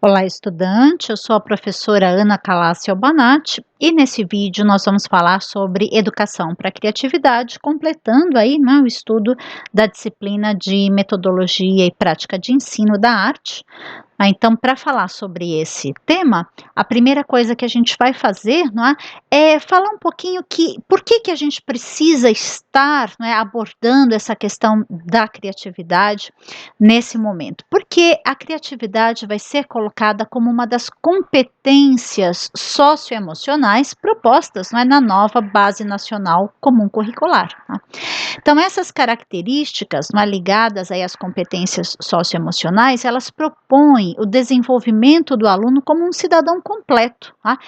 Olá, estudante. Eu sou a professora Ana Calassi Albanati e nesse vídeo nós vamos falar sobre educação para a criatividade, completando aí, né, o estudo da disciplina de metodologia e prática de ensino da arte. Então, para falar sobre esse tema, a primeira coisa que a gente vai fazer, não é falar um pouquinho por que a gente precisa estar, não é, abordando essa questão da criatividade nesse momento. Porque a criatividade vai ser colocada como uma das competências socioemocionais propostas, não é, na nova Base Nacional Comum Curricular. Tá? Então, essas características, não é, ligadas aí às competências socioemocionais, elas propõem o desenvolvimento do aluno como um cidadão completo, tá?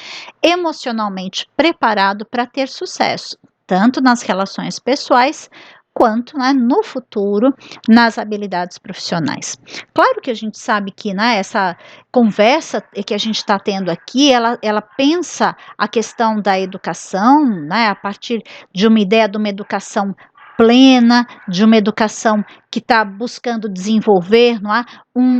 Emocionalmente preparado para ter sucesso, tanto nas relações pessoais quanto, né, no futuro nas habilidades profissionais. Claro que a gente sabe que, né, essa conversa que a gente está tendo aqui, ela pensa a questão da educação, né, a partir de uma ideia de uma educação plena, de uma educação que está buscando desenvolver, não é,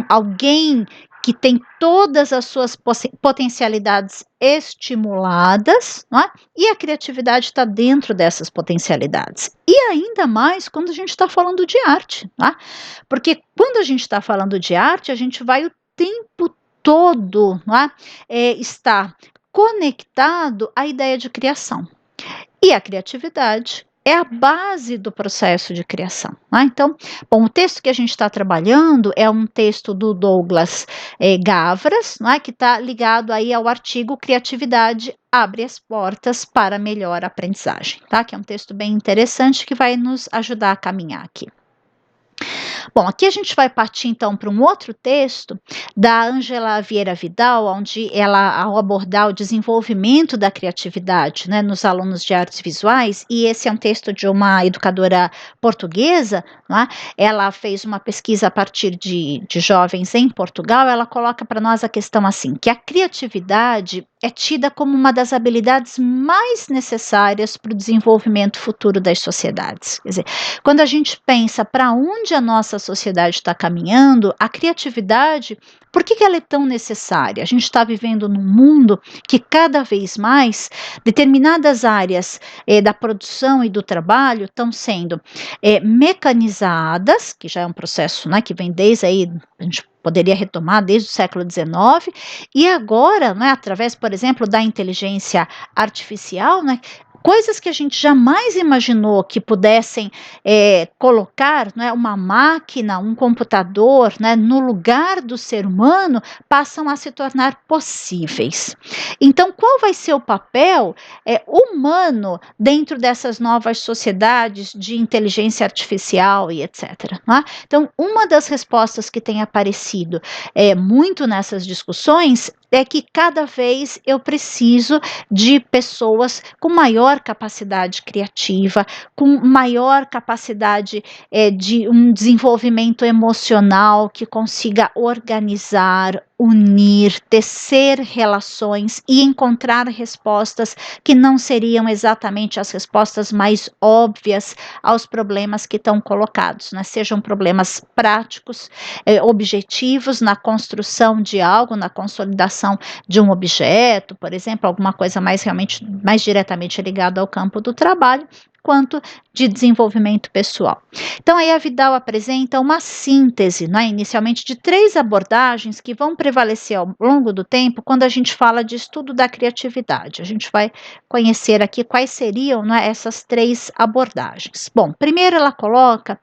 alguém que tem todas as suas potencialidades estimuladas, não é? E a criatividade está dentro dessas potencialidades. E ainda mais quando a gente está falando de arte, não é? Porque quando a gente está falando de arte, a gente vai o tempo todo, não é? Estar conectado à ideia de criação. E a criatividade é a base do processo de criação. Né? Então, bom, o texto que a gente está trabalhando é um texto do Douglas Gavras, né, que está ligado aí ao artigo Criatividade abre as portas para melhor aprendizagem, tá? Que é um texto bem interessante que vai nos ajudar a caminhar aqui. Bom, aqui a gente vai partir então para um outro texto da Ângela Vieira Vidal, onde ela, ao abordar o desenvolvimento da criatividade, né, nos alunos de artes visuais, e esse é um texto de uma educadora portuguesa, né, ela fez uma pesquisa a partir de jovens em Portugal, ela coloca para nós a questão assim, que a criatividade é tida como uma das habilidades mais necessárias para o desenvolvimento futuro das sociedades. Quer dizer, quando a gente pensa para onde a nossa sociedade está caminhando, a criatividade, por que ela é tão necessária? A gente está vivendo num mundo que cada vez mais determinadas áreas da produção e do trabalho estão sendo mecanizadas, que já é um processo, né, que vem desde aí, a gente poderia retomar desde o século XIX, e agora, né, através, por exemplo, da inteligência artificial, né, coisas que a gente jamais imaginou que pudessem colocar, né, uma máquina, um computador, né, no lugar do ser humano, passam a se tornar possíveis. Então, qual vai ser o papel humano dentro dessas novas sociedades de inteligência artificial e etc. Né? Então, uma das respostas que tem aparecido muito nessas discussões é que cada vez eu preciso de pessoas com maior capacidade criativa, com maior capacidade de um desenvolvimento emocional que consiga organizar, unir, tecer relações e encontrar respostas que não seriam exatamente as respostas mais óbvias aos problemas que estão colocados, né? Sejam problemas práticos, objetivos na construção de algo, na consolidação de um objeto, por exemplo, alguma coisa mais realmente, mais diretamente ligada ao campo do trabalho, quanto de desenvolvimento pessoal. Então, aí a Vidal apresenta uma síntese, né, inicialmente de 3 abordagens que vão prevalecer ao longo do tempo quando a gente fala de estudo da criatividade. A gente vai conhecer aqui quais seriam, né, essas 3 abordagens. Bom, primeiro ela coloca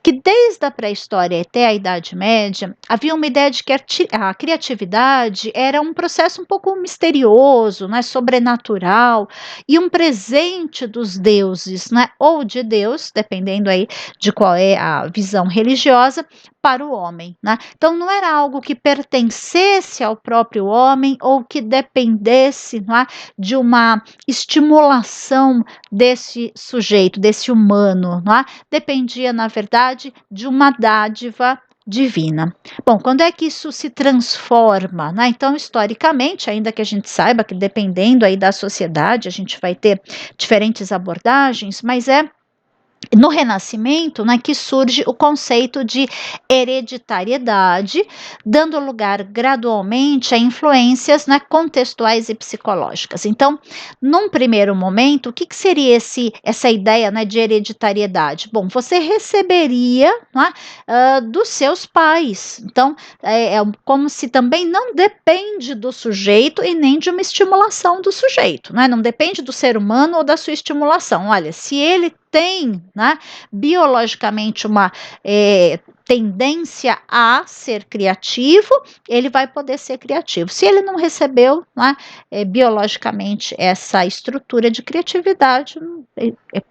que desde a pré-história até a Idade Média, havia uma ideia de que a criatividade era um processo um pouco misterioso, né, sobrenatural, e um presente dos deuses, né, ou de Deus, dependendo aí de qual é a visão religiosa, para o homem, né? Então não era algo que pertencesse ao próprio homem ou que dependesse, não é, de uma estimulação desse sujeito, desse humano, não é? Dependia, na verdade, de uma dádiva divina. Bom, quando é que isso se transforma, né? Então, historicamente, ainda que a gente saiba que dependendo aí da sociedade, a gente vai ter diferentes abordagens, mas é No Renascimento, né, que surge o conceito de hereditariedade, dando lugar gradualmente a influências, né, contextuais e psicológicas. Então, num primeiro momento, o que seria essa ideia, né, de hereditariedade? Bom, você receberia, né, dos seus pais. Então, é como se também não depende do sujeito e nem de uma estimulação do sujeito, né? Não depende do ser humano ou da sua estimulação. Olha, se ele tem, né, biologicamente uma tendência a ser criativo, ele vai poder ser criativo. Se ele não recebeu, né, biologicamente essa estrutura de criatividade,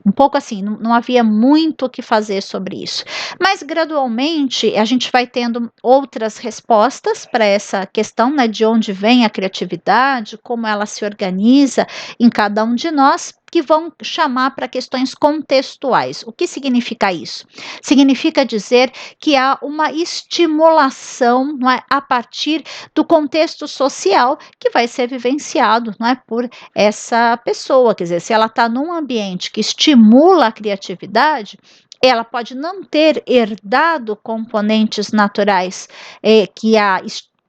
um pouco assim, não havia muito o que fazer sobre isso. Mas gradualmente a gente vai tendo outras respostas para essa questão, né, de onde vem a criatividade, como ela se organiza em cada um de nós, que vão chamar para questões contextuais. O que significa isso? Significa dizer que há uma estimulação, não é, a partir do contexto social que vai ser vivenciado, não é, por essa pessoa. Quer dizer, se ela está num ambiente que estimula a criatividade, ela pode não ter herdado componentes naturais que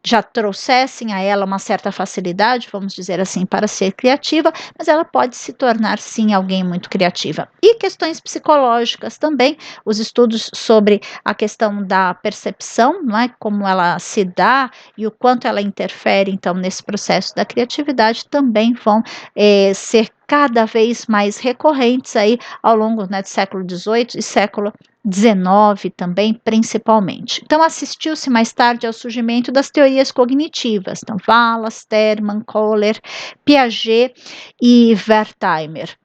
já trouxessem a ela uma certa facilidade, vamos dizer assim, para ser criativa, mas ela pode se tornar, sim, alguém muito criativa. E questões psicológicas também, os estudos sobre a questão da percepção, não é? Como ela se dá e o quanto ela interfere, então, nesse processo da criatividade, também vão ser cada vez mais recorrentes aí ao longo, né, do século XVIII e século XIX também, principalmente. Então, assistiu-se mais tarde ao surgimento das teorias cognitivas, então, Wallace, Terman, Kohler, Piaget e Wertheimer.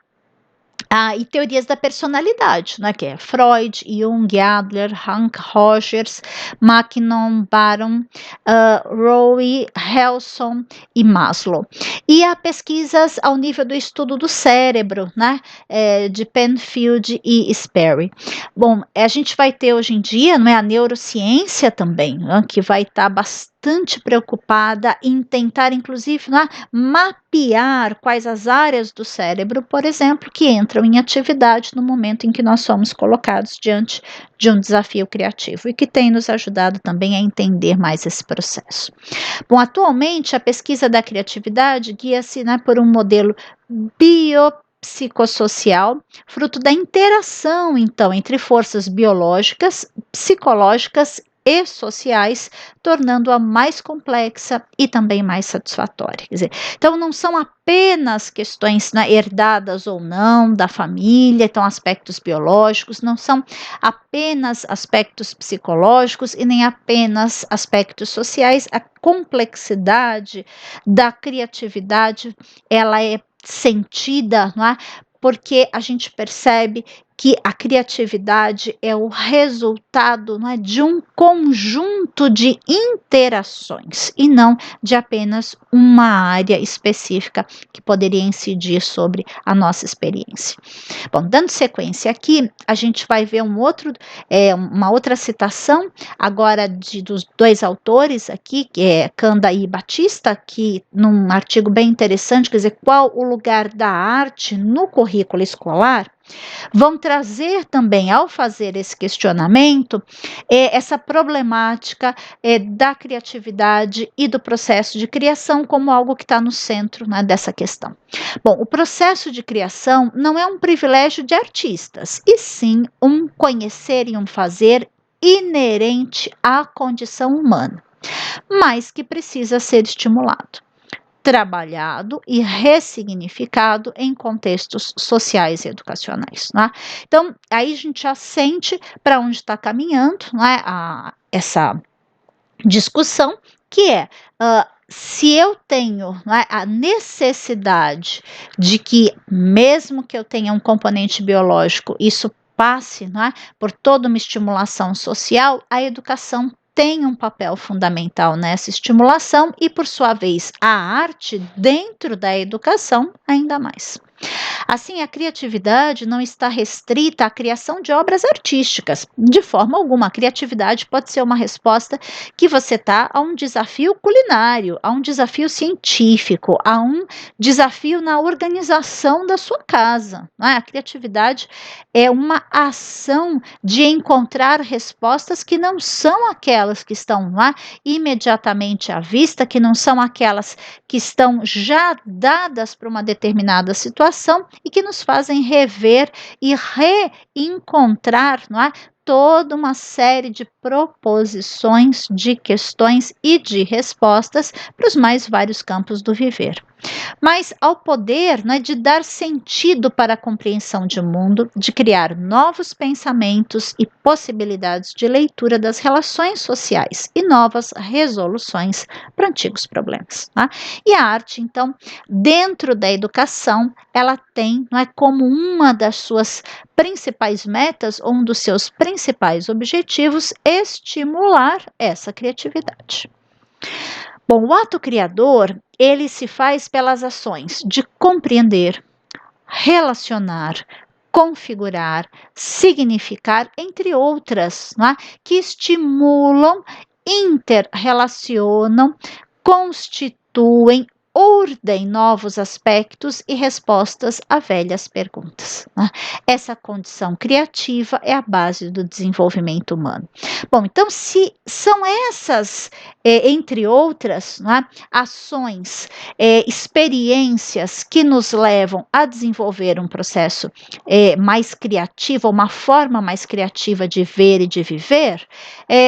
E teorias da personalidade, né, que é Freud, Jung, Adler, Hank Rogers, Mackinon, Baron, Rowe, Helson e Maslow. E há pesquisas ao nível do estudo do cérebro, né, de Penfield e Sperry. Bom, a gente vai ter hoje em dia, não é, a neurociência também, né, que vai estar bastante preocupada em tentar, inclusive, né, mapear quais as áreas do cérebro, por exemplo, que entram em atividade no momento em que nós somos colocados diante de um desafio criativo e que tem nos ajudado também a entender mais esse processo. Bom, atualmente a pesquisa da criatividade guia-se, né, por um modelo biopsicossocial, fruto da interação, então, entre forças biológicas, psicológicas e sociais, tornando-a mais complexa e também mais satisfatória. Quer dizer, então não são apenas questões, né, herdadas ou não da família, então aspectos biológicos, não são apenas aspectos psicológicos e nem apenas aspectos sociais. A complexidade da criatividade, ela é sentida, não é? Porque a gente percebe que a criatividade é o resultado, não é, de um conjunto de interações e não de apenas uma área específica que poderia incidir sobre a nossa experiência. Bom, dando sequência aqui, a gente vai ver uma outra citação agora dos dois autores aqui, que é Kanda e Batista, que num artigo bem interessante, quer dizer, qual o lugar da arte no currículo escolar, vão trazer também, ao fazer esse questionamento, essa problemática da criatividade e do processo de criação como algo que está no centro, né, dessa questão. Bom, o processo de criação não é um privilégio de artistas, e sim um conhecer e um fazer inerente à condição humana, mas que precisa ser estimulado, trabalhado e ressignificado em contextos sociais e educacionais. Né? Então, aí a gente já sente para onde está caminhando, né, essa discussão, que é se eu tenho, né, a necessidade de que, mesmo que eu tenha um componente biológico, isso passe, né, por toda uma estimulação social, a educação tem um papel fundamental nessa estimulação e, por sua vez, a arte dentro da educação ainda mais. Assim, a criatividade não está restrita à criação de obras artísticas, de forma alguma. A criatividade pode ser uma resposta que você dá a um desafio culinário, a um desafio científico, a um desafio na organização da sua casa, não é? A criatividade é uma ação de encontrar respostas que não são aquelas que estão lá imediatamente à vista, que não são aquelas que estão já dadas para uma determinada situação e que nos fazem rever e reencontrar, não é? Toda uma série de proposições, de questões e de respostas para os mais vários campos do viver. Mas ao poder, né, de dar sentido para a compreensão de mundo, de criar novos pensamentos e possibilidades de leitura das relações sociais e novas resoluções para antigos problemas. Tá? E a arte, então, dentro da educação, ela tem, não é, como uma das suas principais metas, ou um dos seus principais objetivos, estimular essa criatividade. Bom, o ato criador, ele se faz pelas ações de compreender, relacionar, configurar, significar, entre outras, né, que estimulam, interrelacionam, constituem, ordem novos aspectos e respostas a velhas perguntas. Né? Essa condição criativa é a base do desenvolvimento humano. Bom, então, se são essas, entre outras, né, ações, experiências que nos levam a desenvolver um processo mais criativo, uma forma mais criativa de ver e de viver,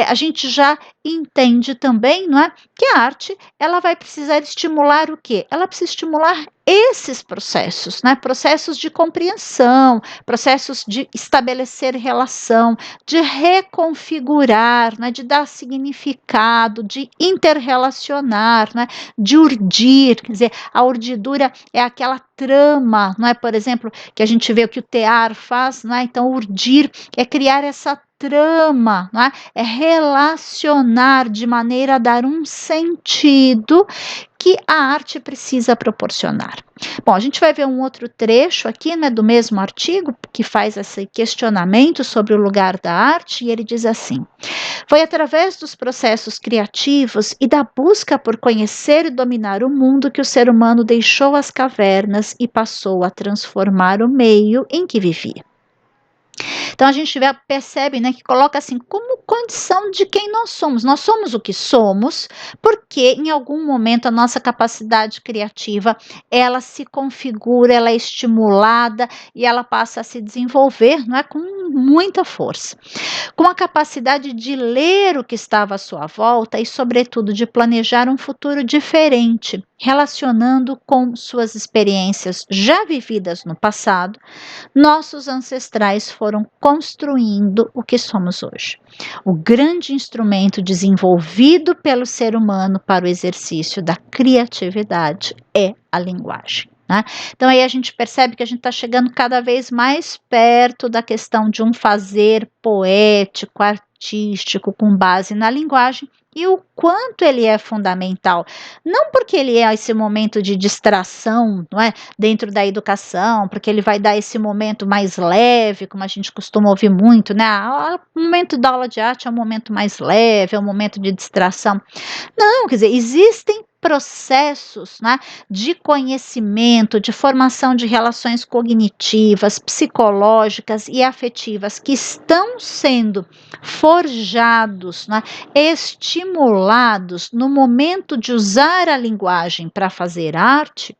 a gente já entende também, não é, que a arte ela vai precisar estimular o quê? Ela precisa estimular esses processos, né? Processos de compreensão, processos de estabelecer relação, de reconfigurar, né? De dar significado, de interrelacionar, né? De urdir, quer dizer, a urdidura é aquela trama, não é? Por exemplo, que a gente vê o que o tear faz, não é? Então, urdir é criar essa trama, não é? É relacionar de maneira a dar um sentido que a arte precisa proporcionar. Bom, a gente vai ver um outro trecho aqui, né, do mesmo artigo, que faz esse questionamento sobre o lugar da arte, e ele diz assim: foi através dos processos criativos e da busca por conhecer e dominar o mundo que o ser humano deixou as cavernas e passou a transformar o meio em que vivia. Então a gente percebe, né, que coloca assim como condição de quem nós somos. Nós somos o que somos, porque em algum momento a nossa capacidade criativa ela se configura, ela é estimulada e ela passa a se desenvolver, não é, com muita força. Com a capacidade de ler o que estava à sua volta e, sobretudo, de planejar um futuro diferente, relacionando com suas experiências já vividas no passado, nossos ancestrais foram construindo o que somos hoje. O grande instrumento desenvolvido pelo ser humano para o exercício da criatividade é a linguagem. Né? Então aí a gente percebe que a gente está chegando cada vez mais perto da questão de um fazer poético, artístico, com base na linguagem, e o quanto ele é fundamental, não porque ele é esse momento de distração, não é, dentro da educação, porque ele vai dar esse momento mais leve, como a gente costuma ouvir muito, né, o momento da aula de arte é um momento mais leve, é um momento de distração. Não, quer dizer, existem processos, né, de conhecimento, de formação de relações cognitivas, psicológicas e afetivas que estão sendo forjados, né, estimulados no momento de usar a linguagem para fazer arte,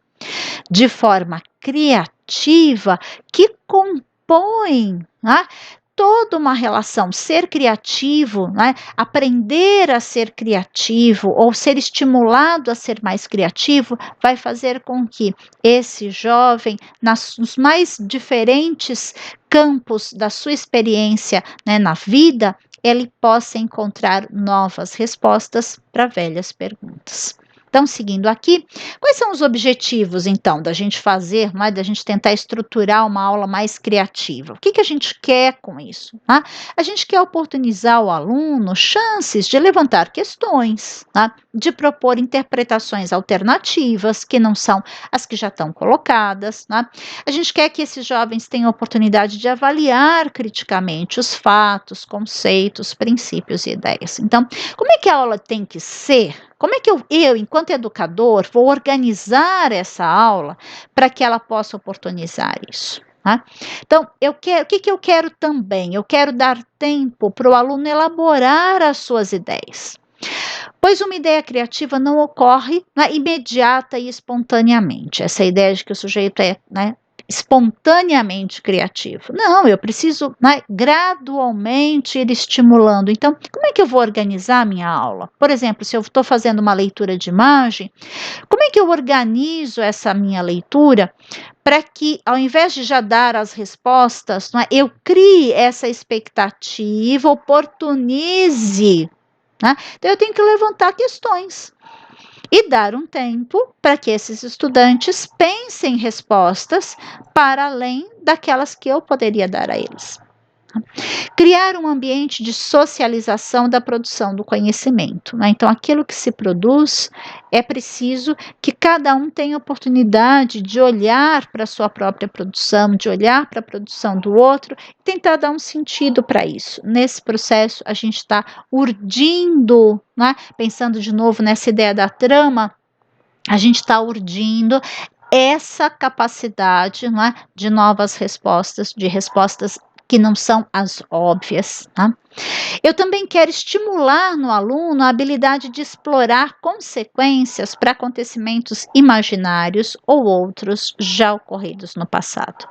de forma criativa, que compõem, né, toda uma relação. Ser criativo, né, aprender a ser criativo ou ser estimulado a ser mais criativo, vai fazer com que esse jovem, nos mais diferentes campos da sua experiência, né, na vida, ele possa encontrar novas respostas para velhas perguntas. Então, seguindo aqui, quais são os objetivos, então, da gente fazer, né, da gente tentar estruturar uma aula mais criativa? O que que a gente quer com isso? Tá? A gente quer oportunizar ao aluno chances de levantar questões, tá? De propor interpretações alternativas, que não são as que já estão colocadas. Tá? A gente quer que esses jovens tenham a oportunidade de avaliar criticamente os fatos, conceitos, princípios e ideias. Então, como é que a aula tem que ser? Como é que eu, enquanto educador, vou organizar essa aula para que ela possa oportunizar isso? Tá? Então, o que que eu quero também? Eu quero dar tempo para o aluno elaborar as suas ideias. Pois uma ideia criativa não ocorre, né, imediata e espontaneamente. Essa ideia de que o sujeito é, né, espontaneamente criativo. Não, eu preciso, né, gradualmente ir estimulando. Então, como é que eu vou organizar a minha aula? Por exemplo, se eu estou fazendo uma leitura de imagem, como é que eu organizo essa minha leitura para que, ao invés de já dar as respostas, não é, eu crie essa expectativa, oportunize, né? Então, eu tenho que levantar questões e dar um tempo para que esses estudantes pensem respostas para além daquelas que eu poderia dar a eles. Criar um ambiente de socialização da produção do conhecimento, né? Então, aquilo que se produz, é preciso que cada um tenha oportunidade de olhar para a sua própria produção, de olhar para a produção do outro e tentar dar um sentido para isso. Nesse processo, a gente está urdindo, né? Pensando de novo nessa ideia da trama, a gente está urdindo essa capacidade, né, de novas respostas, de respostas que não são as óbvias. Tá? Eu também quero estimular no aluno a habilidade de explorar consequências para acontecimentos imaginários ou outros já ocorridos no passado.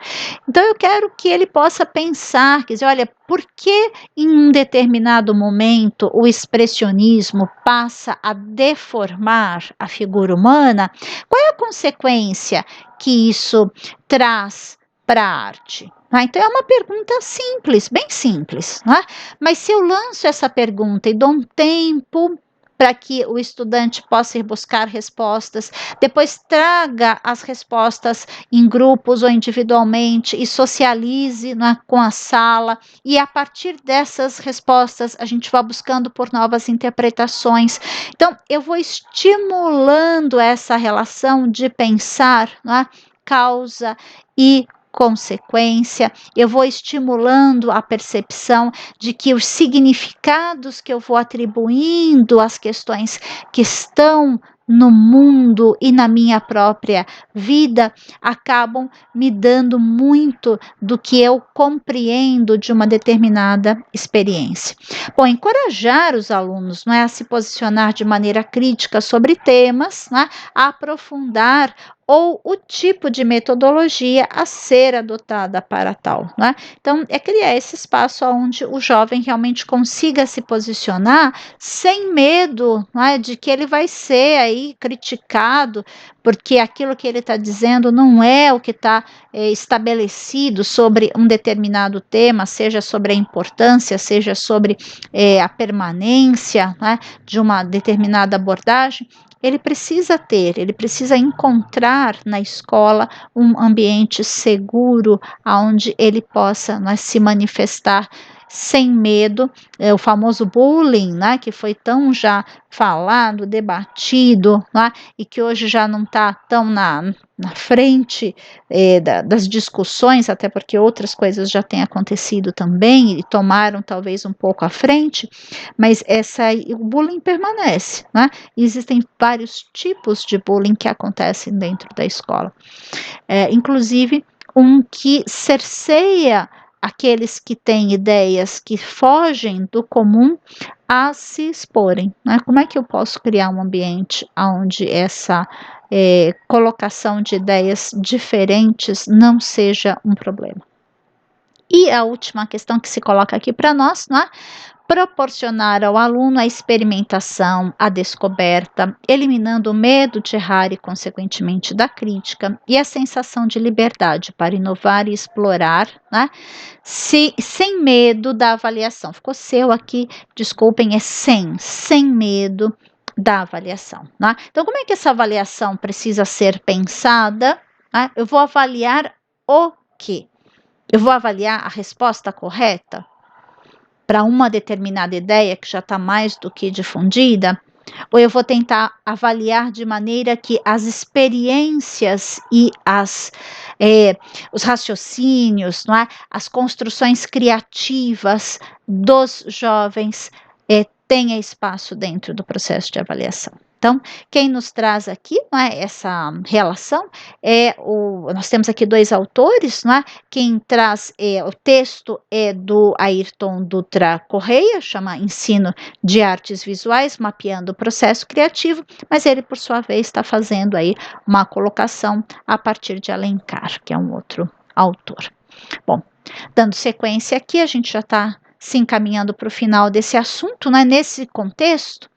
Então, eu quero que ele possa pensar, quer dizer, olha, por que em um determinado momento o expressionismo passa a deformar a figura humana? Qual é a consequência que isso traz para a arte? Então, é uma pergunta simples, bem simples, né? Mas se eu lanço essa pergunta e dou um tempo para que o estudante possa ir buscar respostas, depois traga as respostas em grupos ou individualmente e socialize, né, com a sala, e a partir dessas respostas a gente vai buscando por novas interpretações. Então, eu vou estimulando essa relação de pensar, né, causa e consequência, eu vou estimulando a percepção de que os significados que eu vou atribuindo às questões que estão no mundo e na minha própria vida acabam me dando muito do que eu compreendo de uma determinada experiência. Bom, encorajar os alunos, não é, a se posicionar de maneira crítica sobre temas, né, a aprofundar ou o tipo de metodologia a ser adotada para tal, né? Então, é criar esse espaço onde o jovem realmente consiga se posicionar sem medo, né, de que ele vai ser aí criticado, porque aquilo que ele está dizendo não é o que está estabelecido sobre um determinado tema, seja sobre a importância, seja sobre a permanência, né, de uma determinada abordagem. Ele precisa encontrar na escola um ambiente seguro, onde ele possa, né, se manifestar sem medo, o famoso bullying, né, que foi tão já falado, debatido, né, e que hoje já não está tão na frente das discussões, até porque outras coisas já têm acontecido também e tomaram talvez um pouco à frente, mas o bullying permanece, né? Existem vários tipos de bullying que acontecem dentro da escola, inclusive um que cerceia aqueles que têm ideias que fogem do comum a se exporem, né? Como é que eu posso criar um ambiente onde essa colocação de ideias diferentes não seja um problema? E a última questão que se coloca aqui para nós, né? Proporcionar ao aluno a experimentação, a descoberta, eliminando o medo de errar e, consequentemente, da crítica, e a sensação de liberdade para inovar e explorar, né? Sem medo da avaliação. Ficou seu aqui, desculpem, é sem medo da avaliação, né? Então, como é que essa avaliação precisa ser pensada, né? Eu vou avaliar o quê? Eu vou avaliar a resposta correta para uma determinada ideia que já está mais do que difundida? Ou eu vou tentar avaliar de maneira que as experiências e os raciocínios, não é? As construções criativas dos jovens tenha espaço dentro do processo de avaliação. Então, quem nos traz aqui, não é, essa relação nós temos aqui 2 autores, não é? Quem traz o texto é do Ayrton Dutra Correia, chama Ensino de Artes Visuais, mapeando o processo criativo, mas ele, por sua vez, está fazendo aí uma colocação a partir de Alencar, que é um outro autor. Bom, dando sequência aqui, a gente já está se encaminhando para o final desse assunto, né? Nesse contexto,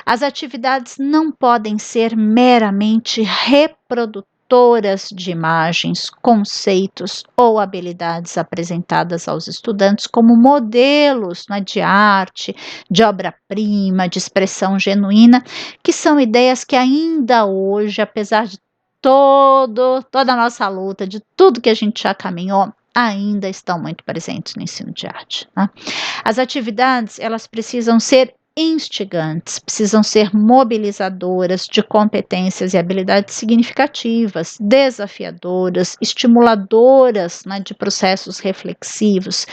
as atividades não podem ser meramente reprodutoras de imagens, conceitos ou habilidades apresentadas aos estudantes como modelos, né, de arte, de obra-prima, de expressão genuína, que são ideias que ainda hoje, apesar de toda a nossa luta, de tudo que a gente já caminhou, ainda estão muito presentes no ensino de arte, né? As atividades, elas precisam ser instigantes, precisam ser mobilizadoras de competências e habilidades significativas, desafiadoras, estimuladoras, né, de processos reflexivos,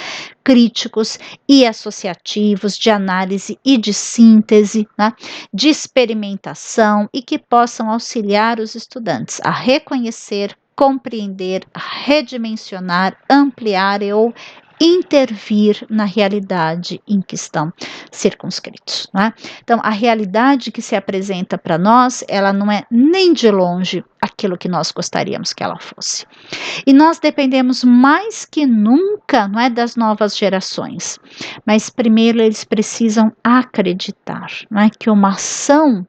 críticos e associativos, de análise e de síntese, né, de experimentação e que possam auxiliar os estudantes a reconhecer, compreender, redimensionar, ampliar ou intervir na realidade em que estão circunscritos, né? Então, a realidade que se apresenta para nós, ela não é nem de longe aquilo que nós gostaríamos que ela fosse. E nós dependemos mais que nunca, não é, das novas gerações. Mas primeiro eles precisam acreditar, não é, que uma ação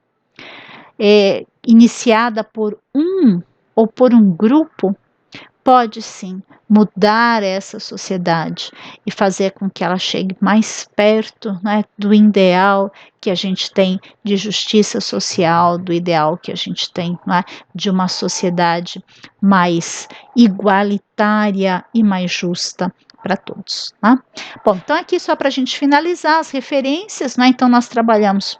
iniciada por um ou por um grupo pode sim mudar essa sociedade e fazer com que ela chegue mais perto, né, do ideal que a gente tem de justiça social, do ideal que a gente tem, né, de uma sociedade mais igualitária e mais justa para todos, né? Bom, então aqui só para a gente finalizar as referências, né? Então nós trabalhamos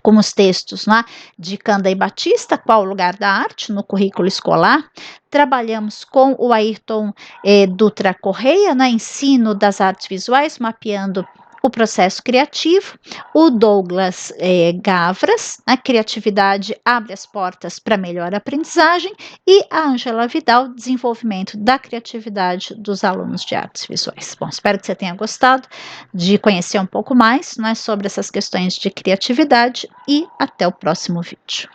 com os textos, né, de Canda e Batista, Qual o Lugar da Arte no Currículo Escolar. Trabalhamos com o Ayrton Dutra Correia, né, Ensino das Artes Visuais, mapeando o processo criativo. O Douglas Gavras, a Criatividade abre as portas para melhor aprendizagem. E a Ângela Vidal, Desenvolvimento da Criatividade dos Alunos de Artes Visuais. Bom, espero que você tenha gostado de conhecer um pouco mais, né, sobre essas questões de criatividade e até o próximo vídeo.